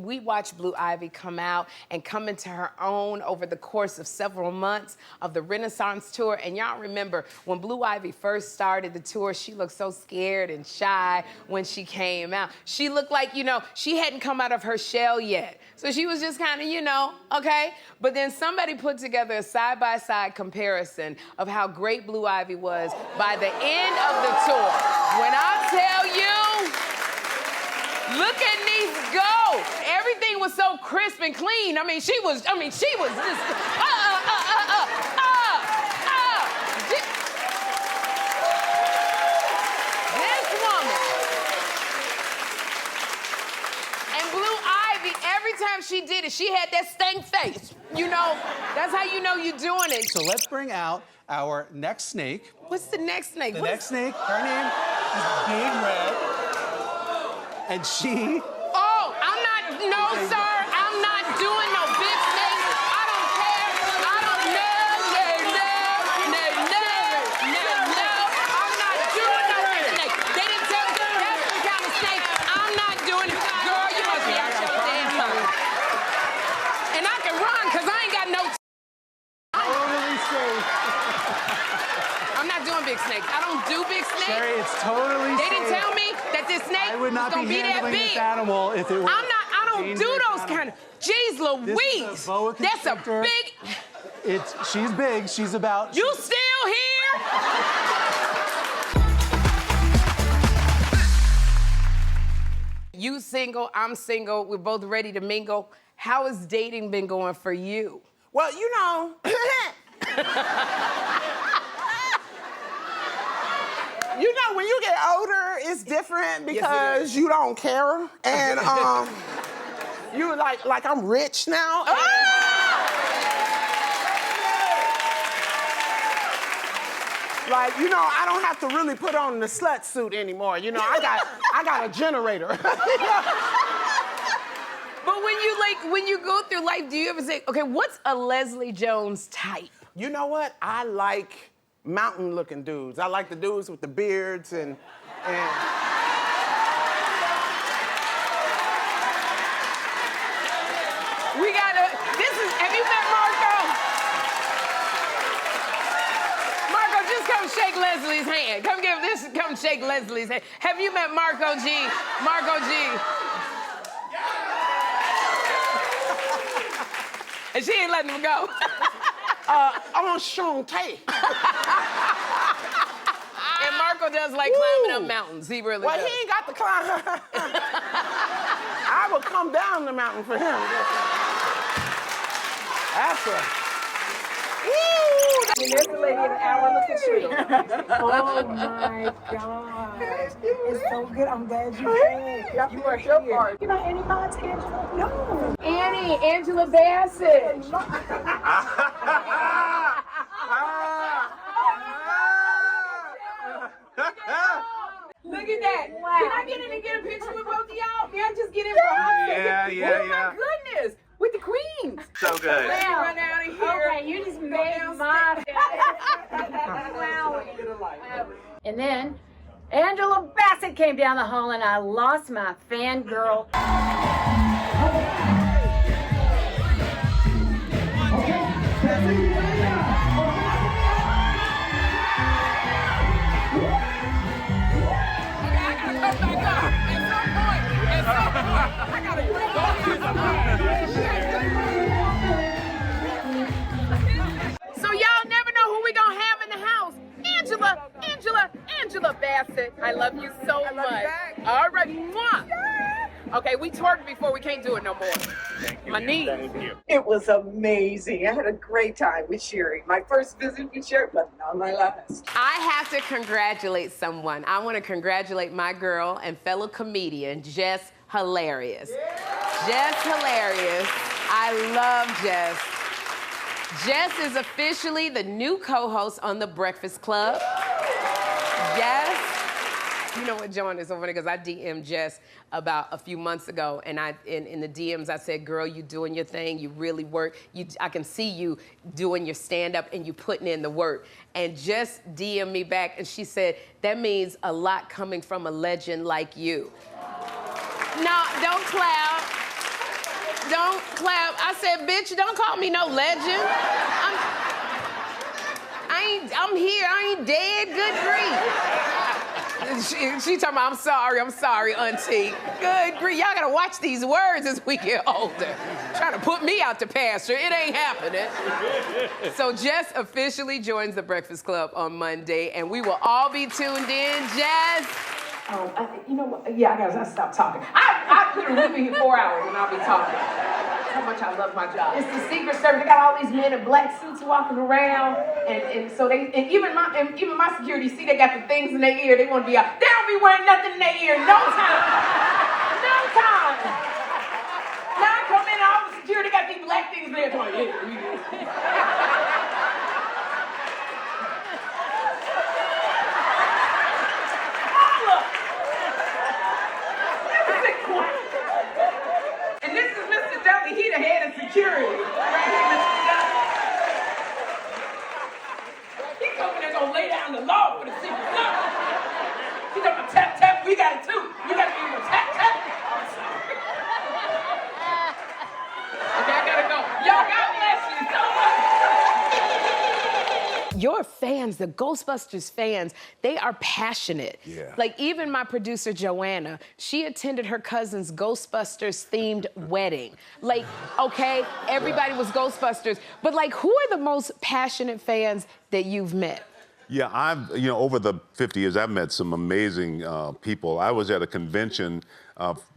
We watched Blue Ivy come out and come into her own over the course of several months of the Renaissance tour. And y'all remember when Blue Ivy first started the tour, she looked so scared and shy when she came out. She looked like, you know, she hadn't come out of her shell yet. So she was just kind of, you know, okay? But then somebody put together a side-by-side comparison of how great Blue Ivy was by the end of the tour. When I tell you, look at Niece go. Everything was so crisp and clean. She was just, This woman. And Blue Ivy, every time she did it, she had that stank face. You know, that's how you know you're doing it. So let's bring out our next snake. What's the next snake? The next snake, her name is Big Red. And she... Oh, no, sir, I'm not doing no big snake. I don't care. I don't no. I'm not doing no big snake. They didn't tell me that's the kind of snake. I'm not doing it. Girl, you must be out your damn mind. And I can run, because I ain't got no... Totally safe. I'm not doing big snakes. I don't do big snakes. Sherri, it's totally They safe. didn't tell me that this snake I would not was gonna be that handling big. this animal if it were I don't do those kind of... Jeez Louise. This is a boa That's a constrictor. big... She's big. She's about... You still here? You single, I'm single, we're both ready to mingle. How has dating been going for you? Well, you know... You know, when you get older, it's different because you don't care. And you like I'm rich now. Like, you know, I don't have to really put on the slut suit anymore. You know, I got a generator. But when you go through life, do you ever say, okay, what's a Leslie Jones type? You know what? I like mountain-looking dudes. I like the dudes with the beards and... Have you met Marco? Marco, just come shake Leslie's hand. Come shake Leslie's hand. Have you met Marco G? Marco G. And she ain't letting him go. Enchanté. And Marco does like climbing up mountains. He really does. Well, he ain't got to climb. I would come down the mountain for him. That's a... And there's the lady in an hour. Look at you. Oh my God. It's so good. I'm glad you came. You are here. You know Annie Potts, Angela? No. Annie, Angela Bassett. Look at that. Wow. Can I get in and get a picture with both of y'all? May I just get in for a hot second? Oh my goodness. With the queens. So good. Wow. Run out of here. Okay, you just made my wow. And then Angela Bassett came down the hall and I lost my fangirl. So y'all never know who we gonna have in the house. Angela Bassett. I love you so much. All right, mwah. Okay, we twerked before. We can't do it no more. Thank you. My knees. Thank you. It was amazing. I had a great time with Sherri. My first visit with Sherri, but not my last. I have to congratulate someone. I want to congratulate my girl and fellow comedian, Jess Hilarious. Yeah. Jess Hilarious. I love Jess. Jess is officially the new co-host on The Breakfast Club. Yes. You know what, John, is so funny because I DM'd Jess about a few months ago, and in the DMs I said, girl, you doing your thing, you really work. I can see you doing your stand-up and you putting in the work. And Jess DM'd me back and she said, that means a lot coming from a legend like you. No, don't clap. don't clap. I said, bitch, don't call me no legend. I'm here. I ain't dead. Good grief. She talking about, I'm sorry, auntie. Good grief. Y'all gotta watch these words as we get older. Trying to put me out to pasture. It ain't happening. So Jess officially joins the Breakfast Club on Monday, and we will all be tuned in. Jess. You know what? Yeah, I gotta stop talking. I literally be here 4 hours and I'll be talking. How much I love my job. It's the Secret Service. They got all these men in black suits walking around, and so even my security see they got the things in their ear. They want to be out. They don't be wearing nothing in their ear. No time. No time. Now I come in and all the security got these black things in their ear. He the head of security. He coming there gonna lay down the law for the Secret Service. He gonna tap, tap, we got it too. We gotta be able to tap, tap. Okay, I gotta go. Y'all, God bless you so much. Your fans, the Ghostbusters fans, they are passionate. Yeah. Like, even my producer, Joanna, she attended her cousin's Ghostbusters-themed wedding. Like, okay, everybody was Ghostbusters, but, like, who are the most passionate fans that you've met? Yeah, over the 50 years, I've met some amazing people. I was at a convention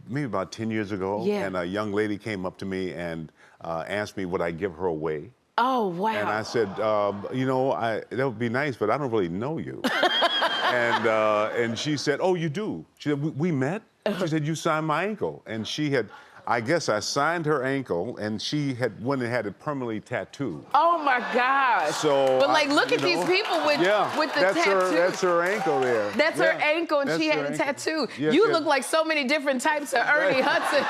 maybe about 10 years ago, and a young lady came up to me and asked me would I give her away. Oh, wow. And I said, that would be nice, but I don't really know you. and she said, oh, you do? She said, we met? She said, you signed my ankle. And I guess I signed her ankle, and she went and had it permanently tattooed. Oh, my gosh. So, but, like, look at these people with the tattoo. That's her ankle there. That's her ankle, and she had a tattoo. Yes, you look like so many different types of Ernie Hudson.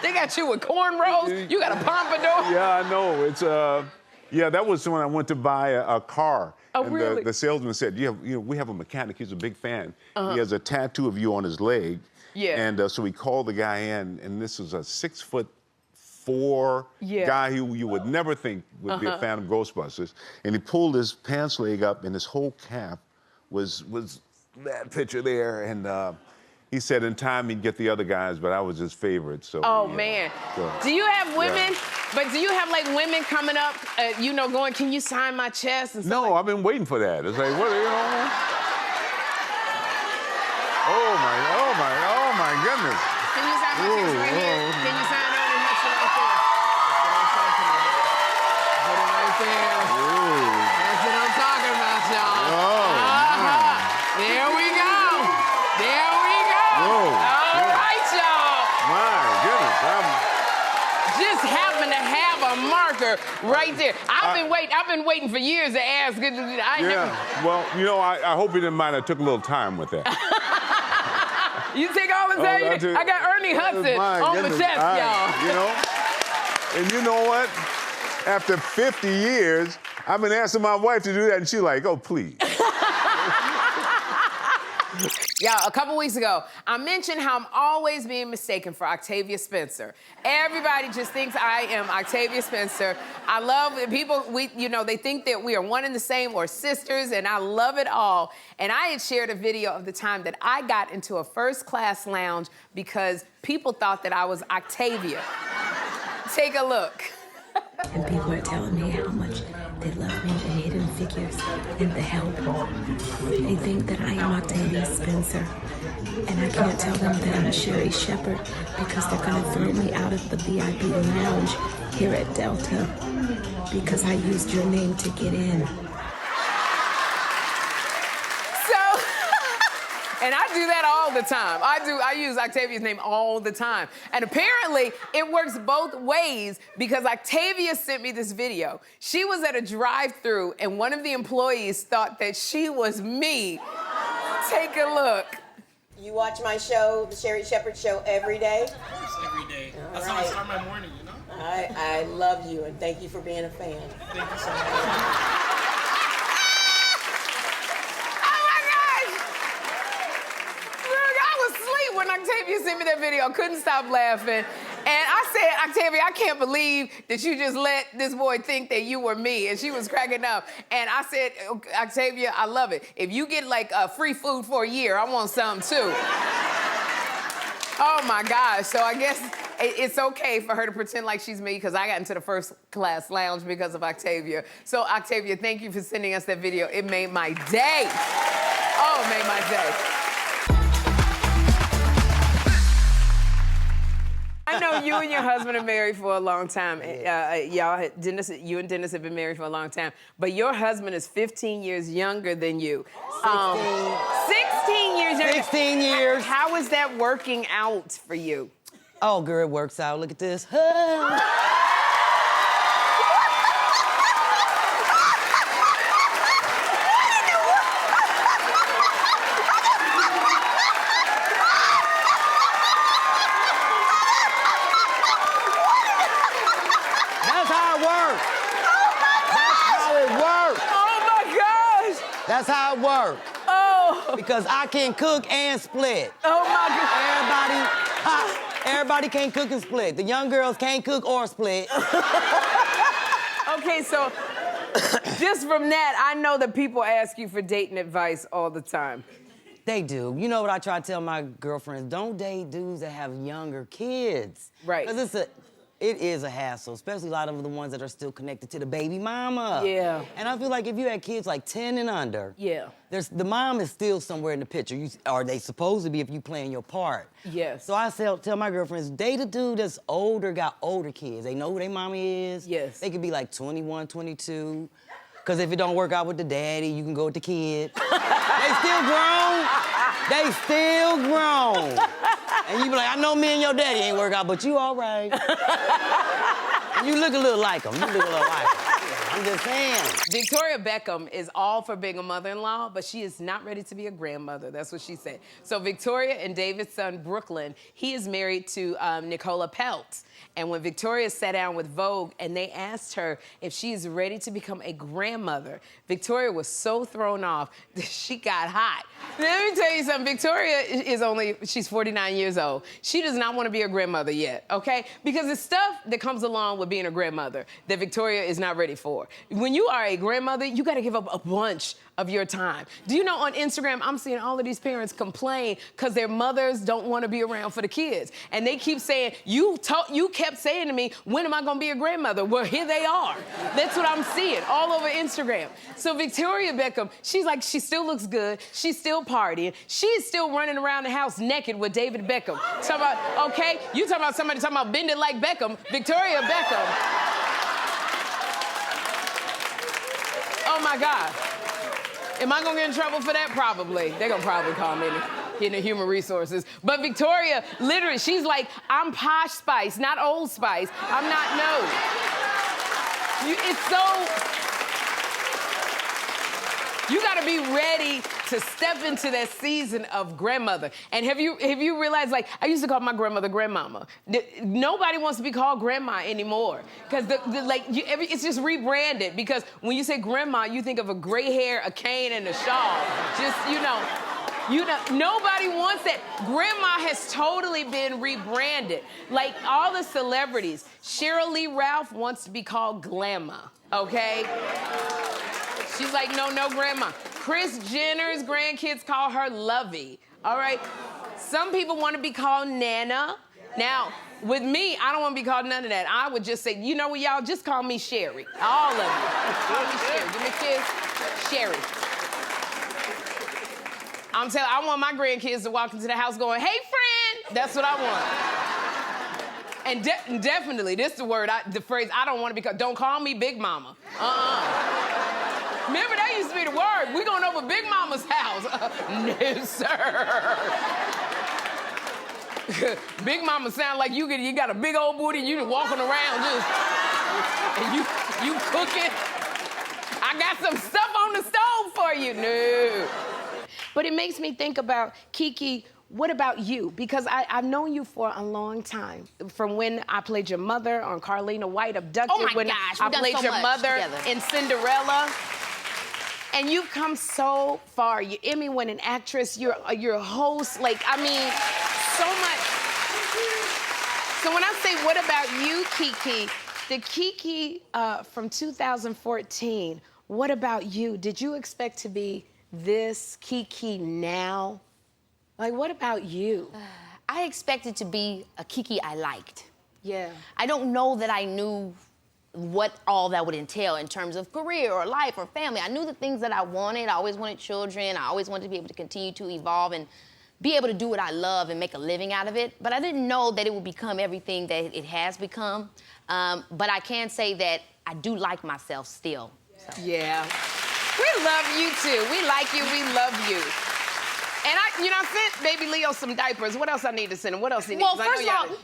They got you with cornrows. You got a pompadour. Yeah, I know. It's that was when I went to buy a car. Oh, and really? the salesman said, we have a mechanic. He's a big fan. He has a tattoo of you on his leg. Yeah. And so we called the guy in, and this was a 6'4" guy who you would never think would be a fan of Ghostbusters. And he pulled his pants leg up, and his whole calf was that picture there. And he said in time he'd get the other guys, but I was his favorite. So. Oh, man. So, do you have women? Yeah. But do you have, like, women coming up, going, can you sign my chest? And stuff? No, I've been waiting for that. It's like, what, Oh my goodness. Can you sign my chest right here? Can you sign Ernie Hudson right there? Put it right there. Ooh. That's what I'm talking about, y'all. There we go. There we go. Whoa. All right, y'all. My goodness. Just happen to have a marker right there. I've been waiting for years to ask. Well, I hope you didn't mind I took a little time with that. You take all the time? I got Ernie Hudson on the chest, y'all. And you know what? After 50 years, I've been asking my wife to do that, and she's like, oh, please. Y'all, a couple weeks ago, I mentioned how I'm always being mistaken for Octavia Spencer. Everybody just thinks I am Octavia Spencer. I love people, they think that we are one and the same or sisters, and I love it all. And I had shared a video of the time that I got into a first-class lounge because people thought that I was Octavia. Take a look. And people are telling me how much they love me, the Hidden Figures, and the Help. They think that I am Octavia Spencer. And I can't tell them that I'm Sherri Shepherd because they're going to throw me out of the VIP lounge here at Delta because I used your name to get in. And I do that all the time. I use Octavia's name all the time. And apparently, it works both ways because Octavia sent me this video. She was at a drive-thru and one of the employees thought that she was me. Take a look. You watch my show, the Sherri Shepherd Show, every day? Of course, every day. That's right. how I start my morning, I love you and thank you for being a fan. Thank you so much. When Octavia sent me that video, couldn't stop laughing. And I said, Octavia, I can't believe that you just let this boy think that you were me. And she was cracking up. And I said, Octavia, I love it. If you get like free food for a year, I want some too. Oh my gosh. So I guess it's okay for her to pretend like she's me because I got into the first class lounge because of Octavia. So Octavia, thank you for sending us that video. It made my day. Oh, it made my day. I know you and your husband are married for a long time. You and Dennis have been married for a long time. But your husband is 15 years younger than you. 16 years younger. 16 years. How is that working out for you? Oh, girl, it works out. Look at this. That's how it works. Oh. Because I can cook and split. Oh my God. Everybody can't cook and split. The young girls can't cook or split. Okay, so just from that, I know that people ask you for dating advice all the time. They do. You know what I try to tell my girlfriends? Don't date dudes that have younger kids. Right. Because it is a hassle, especially a lot of the ones that are still connected to the baby mama. Yeah. And I feel like if you had kids like 10 and under, yeah, the mom is still somewhere in the picture. Or they supposed to be if you playing your part. Yes. So I tell my girlfriends, date a dude that's older, got older kids. They know who their mommy is. Yes. They could be like 21, 22. Because if it don't work out with the daddy, you can go with the kid. They still grown. They still grown. And you be like, I know me and your daddy ain't work out, but you all right. And you look a little like him. You look a little like him. I'm just saying. Victoria Beckham is all for being a mother-in-law, but she is not ready to be a grandmother. That's what she said. So Victoria and David's son, Brooklyn, he is married to Nicola Peltz. And when Victoria sat down with Vogue and they asked her if she is ready to become a grandmother, Victoria was so thrown off that she got hot. Let me tell you something. Victoria she's 49 years old. She does not want to be a grandmother yet, okay? Because the stuff that comes along with being a grandmother that Victoria is not ready for. When you are a grandmother, you got to give up a bunch of your time. Do you know on Instagram, I'm seeing all of these parents complain because their mothers don't want to be around for the kids. And they keep saying, you kept saying to me, when am I going to be a grandmother? Well, here they are. That's what I'm seeing all over Instagram. So Victoria Beckham, she still looks good. She's still partying. She's still running around the house naked with David Beckham. Talking about, okay, you talking about somebody talking about bend it like Beckham. Victoria Beckham. Oh my God. Am I gonna get in trouble for that? Probably. They're gonna probably call me in the human resources. But Victoria, literally, she's like, I'm Posh Spice, not Old Spice. I'm not, no. It's so... You gotta be ready to step into that season of grandmother. And have you realized, like, I used to call my grandmother grandmama. Nobody wants to be called grandma anymore. Because it's just rebranded. Because when you say grandma, you think of a gray hair, a cane, and a shawl. Just, nobody wants that. Grandma has totally been rebranded. Like all the celebrities, Cheryl Lee Ralph wants to be called Glamma, okay? She's like, no, grandma. Kris Jenner's grandkids call her Lovey, all right? Some people want to be called Nana. Now, with me, I don't want to be called none of that. I would just say, you know what, y'all, just call me Sherri. All of you. Call me Sherri. Give me a kiss. Sherri. I want my grandkids to walk into the house going, hey, friend. That's what I want. And definitely, this is the phrase I don't want to be called. Don't call me Big Mama. Remember, that used to be the word. We going over Big Mama's house. No, sir. Big Mama sound like you got a big old booty and you just walking around just, and you cooking. I got some stuff on the stove for you. No. But it makes me think about, Keke, what about you? Because I've known you for a long time. From when I played your mother on Carlina White Abducted. Oh my gosh, I played your mother in Cinderella. And you've come so far. You're Emmy-winning actress. You're a host. Like, I mean, So when I say, what about you, Keke? The Keke from 2014, what about you? Did you expect to be this Keke now? Like, what about you? I expected to be a Keke I liked. Yeah. I don't know that I knew what all that would entail in terms of career or life or family. I knew the things that I wanted. I always wanted children. I always wanted to be able to continue to evolve and be able to do what I love and make a living out of it. But I didn't know that it would become everything that it has become. But I can say that I do like myself still. So. Yeah. We love you too. We like you. We love you. And I sent baby Leo some diapers. What else I need to send him? What else he needs? Well, first of all, me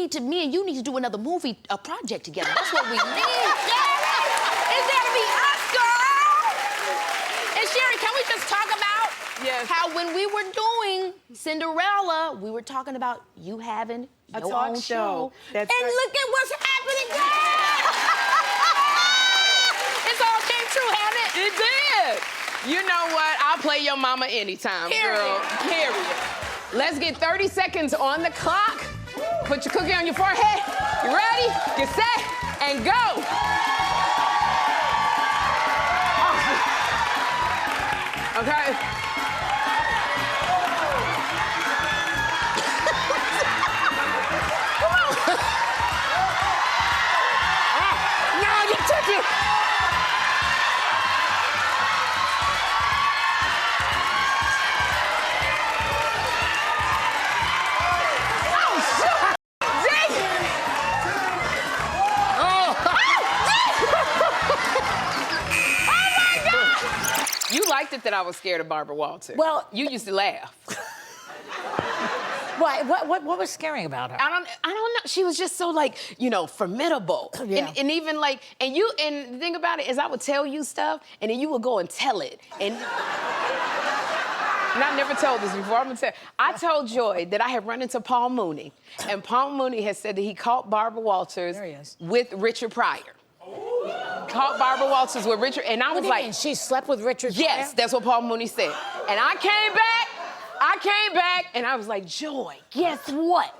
and you need to do another movie, a project together. That's what we need. Sherri! It's there to be us, girl! And Sherri, can we just talk about how when we were doing Cinderella, we were talking about you having your own show. That's and right. look at what's happening, girl! It's all came true, hasn't it? It did. You know what? I'll play your mama anytime, girl. Period. Let's get 30 seconds on the clock. Put your cookie on your forehead. You ready? Get set and go. Okay. Come on. No, you took it. You liked it that I was scared of Barbara Walters. Well, you used to laugh. What was scary about her? I don't know. She was just so formidable. Yeah. And even and the thing about it is I would tell you stuff and then you would go and tell it. And I never told this before. I'm gonna tell. I told Joy that I had run into Paul Mooney, and Paul Mooney had said that he caught Barbara Walters with Richard Pryor. Caught Barbara Walters with Richard, and I was like, mean? She slept with Richard Pryor? Yes, that's what Paul Mooney said. And I came back, and I was like, Joy, guess what?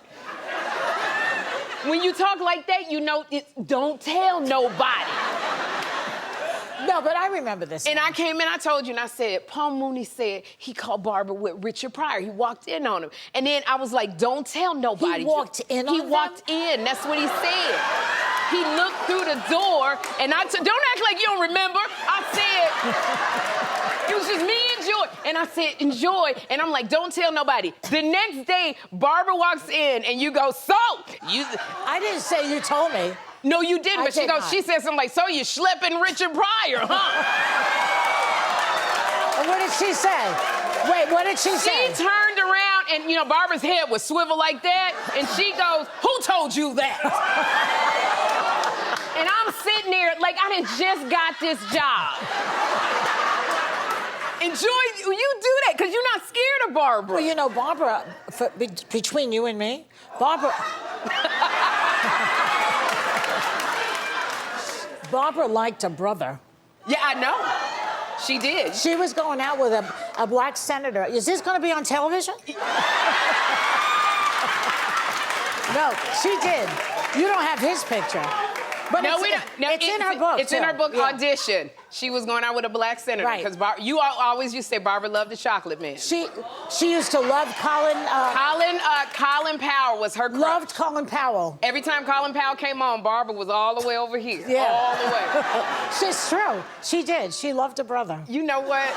When you talk like that, you know, don't tell nobody. No, but I remember this. And I came in, I told you, and I said, Paul Mooney said he called Barbara with Richard Pryor. He walked in on him. And then I was like, don't tell nobody. He walked in on He them? walked in, that's what he said. He looked through the door, and don't act like you don't remember. I said, it was just me and Joy. And I said, enjoy. And I'm like, don't tell nobody. The next day, Barbara walks in, and you go, I didn't say you told me. No, you didn't, but she said something like, so you schlepping Richard Pryor, huh? And what did she say? Wait, what did she say? She turned around, and, Barbara's head was swivel like that, and she goes, who told you that? And I'm sitting there like I done just got this job. And Joy, you do that because you're not scared of Barbara. Well, Barbara, between you and me, Barbara liked a brother. Yeah, I know. She did. She was going out with a black senator. Is this going to be on television? No, she did. You don't have his picture. But no, we don't. No, it's in her book. It's in her book, Audition. She was going out with a black senator. Right. Because you always used to say Barbara loved the chocolate man. She used to love Colin. Colin Powell was her crush. Loved Colin Powell. Every time Colin Powell came on, Barbara was all the way over here. Yeah. All the way. It's true. She did. She loved a brother. You know what?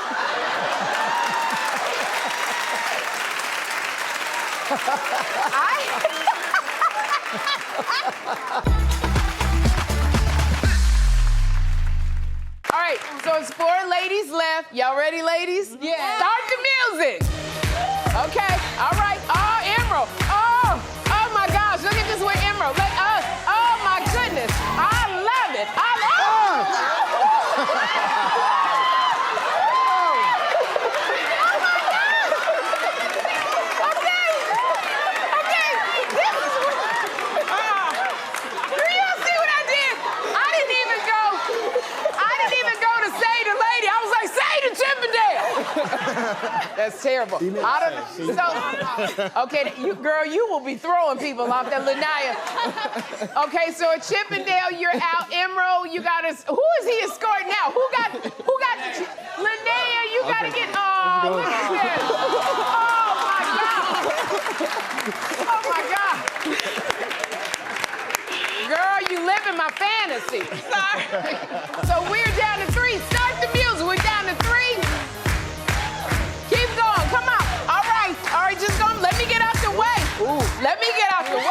All right, so it's 4 ladies left. Y'all ready, ladies? Yeah. Start the music. Okay, all right. Oh, Emerald. Oh my gosh, look at this with Emerald. Oh my goodness. I love it. That's terrible. Okay, girl, you will be throwing people off that Lanaya. Okay, so at Chippendale, you're out. Emerald, you got us. Who is he escorting now? Who got the Lanaya, you gotta get. Oh, look at this. Oh my God. Girl, you live in my fantasy. Sorry. So we're down to 3. Start the music. We're down to 3. Keep going. Come on. All right, just go. Let me get out the way. Ooh. Let me get out the way.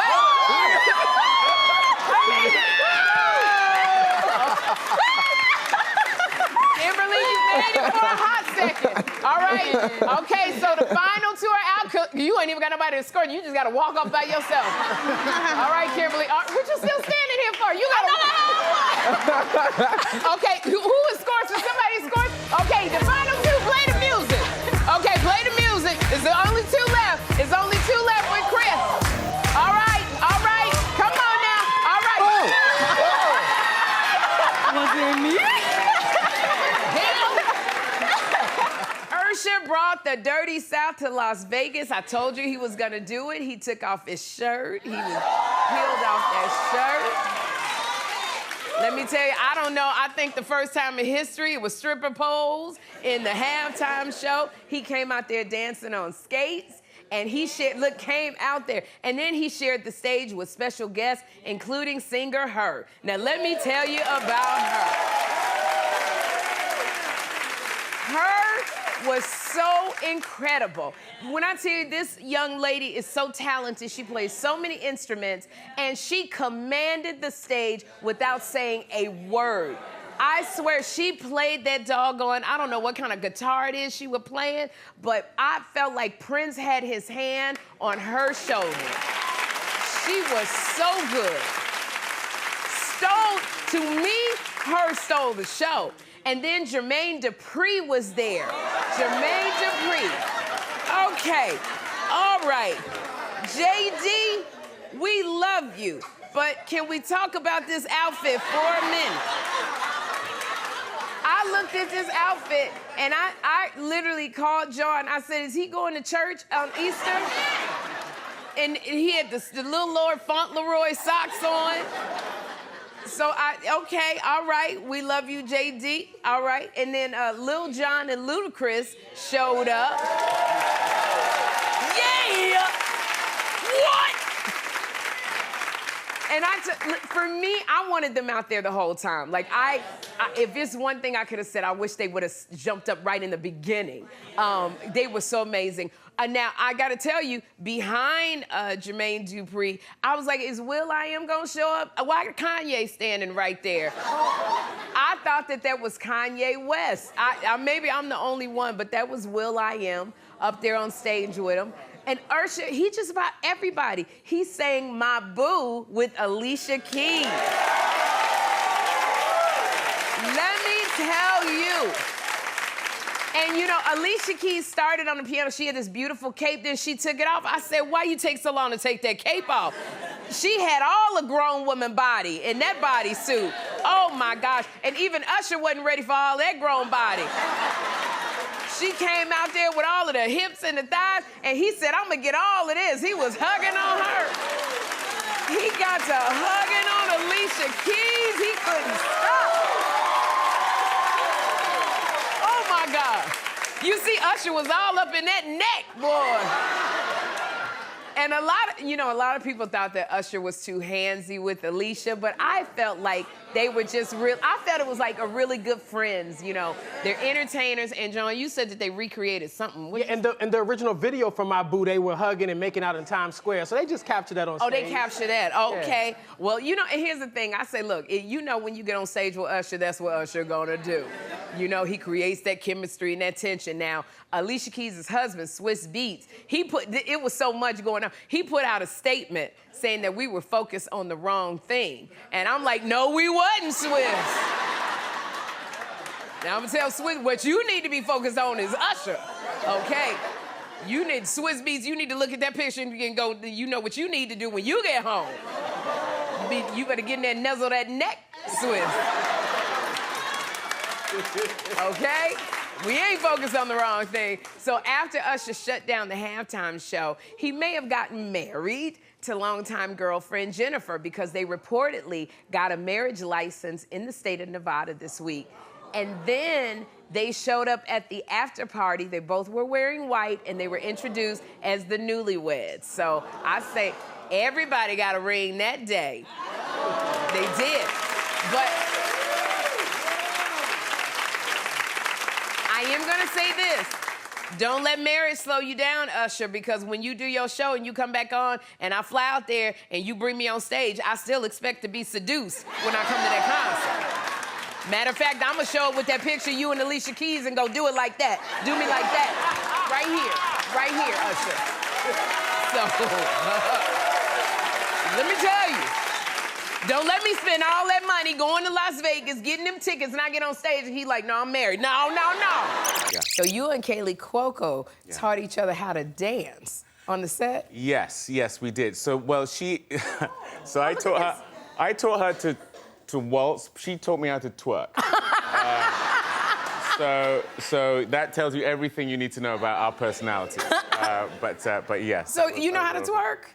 Kimberly, you made it for a hot second. All right. Okay, so the final 2 are out. You ain't even got nobody to escort. You just got to walk off by yourself. All right, Kimberly. What you still standing here for? You got to. Okay, who escorts? If somebody escorts? Okay, the final 2, play the music. Okay, play the music. There's only 2 left. There's only 2 left with Chris. All right. Come on now. All right. Was it me? Usher brought the dirty South to Las Vegas. I told you he was gonna do it. He took off his shirt. He was peeled off that shirt. Let me tell you, I don't know. I think the first time in history it was stripper poles in the halftime show. He came out there dancing on skates. And he came out there. And then he shared the stage with special guests, including singer Her. Now, let me tell you about her. Her was so incredible. When I tell you, this young lady is so talented, she plays so many instruments, and she commanded the stage without saying a word. I swear, she played that doggone, I don't know what kind of guitar it is she was playing, but I felt like Prince had his hand on her shoulder. She was so good. To me, Her stole the show. And then Jermaine Dupri was there. Jermaine Dupri. Okay, all right. JD, we love you, but can we talk about this outfit for a minute? I looked at this outfit, and I literally called John. I said, is he going to church on Easter? And he had the little Lord Fauntleroy socks on. So okay, all right, we love you, JD, all right. And then Lil Jon and Ludacris showed up. Yeah! What? And for me, I wanted them out there the whole time. Like, if it's one thing I could have said, I wish they would have jumped up right in the beginning. They were so amazing. Now, I got to tell you, behind Jermaine Dupri, I was like, is will.i.am going to show up? Why Kanye standing right there? I thought that was Kanye West. Maybe I'm the only one, but that was will.i.am up there on stage with him. And Usher, he just about everybody. He sang My Boo with Alicia Keys. Let me tell you. And you know, Alicia Keys started on the piano. She had this beautiful cape, then she took it off. I said, why you take so long to take that cape off? She had all a grown woman body in that bodysuit. Oh my gosh. And even Usher wasn't ready for all that grown body. She came out there with all of the hips and the thighs, and he said, I'm gonna get all of this. He was hugging on her. He got to hugging on Alicia Keys. He couldn't stop. Oh my God. You see, Usher was all up in that neck, boy. And a lot of people thought that Usher was too handsy with Alicia, but I felt like they were just I felt it was like a really good friends, you know. They're entertainers, and John, you said that they recreated something. Yeah, in the original video from My Boo, they were hugging and making out in Times Square, so they just captured that on stage. Oh, they captured that, okay. Yeah. Well, you know, and here's the thing, I say, look, you know when you get on stage with Usher, that's what Usher gonna do. You know, he creates that chemistry and that tension. Now, Alicia Keys' husband, Swiss Beats, it was so much going on. He put out a statement saying that we were focused on the wrong thing. And I'm like, no, we wasn't, Swiss. Now I'm gonna tell Swiss, what you need to be focused on is Usher, okay? Swiss Beats, you need to look at that picture and go, you know what you need to do when you get home. You better get in there and nuzzle that neck, Swiss. Okay? We ain't focused on the wrong thing. So after Usher shut down the halftime show, he may have gotten married to longtime girlfriend Jennifer because they reportedly got a marriage license in the state of Nevada this week. And then they showed up at the after party. They both were wearing white and they were introduced as the newlyweds. So I say everybody got a ring that day. They did. But I am gonna say this. Don't let marriage slow you down, Usher, because when you do your show and you come back on and I fly out there and you bring me on stage, I still expect to be seduced when I come to that concert. Matter of fact, I'm gonna show up with that picture of you and Alicia Keys and go do it like that. Do me like that. Right here, Usher. So, let me tell you. Don't let me spend all that money going to Las Vegas, getting them tickets, and I get on stage and he like, no, I'm married. No. Yeah. So you and Kaylee Cuoco taught each other how to dance on the set? Yes, we did. So, well, so I taught her to waltz. She taught me how to twerk. So that tells you everything you need to know about our personalities. But yes. So you know how to twerk?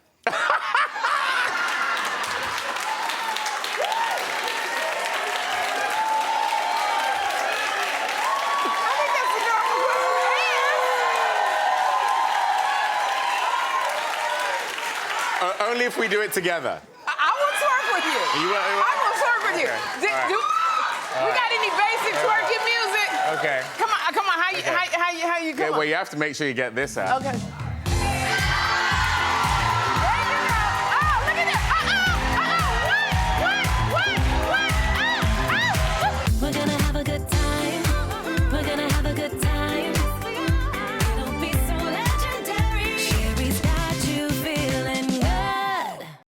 Only if we do it together. I will twerk with you. I will twerk with you. We got any basic twerking music? Okay. Come on. How you come well, on? you have to make sure you get this out. Okay.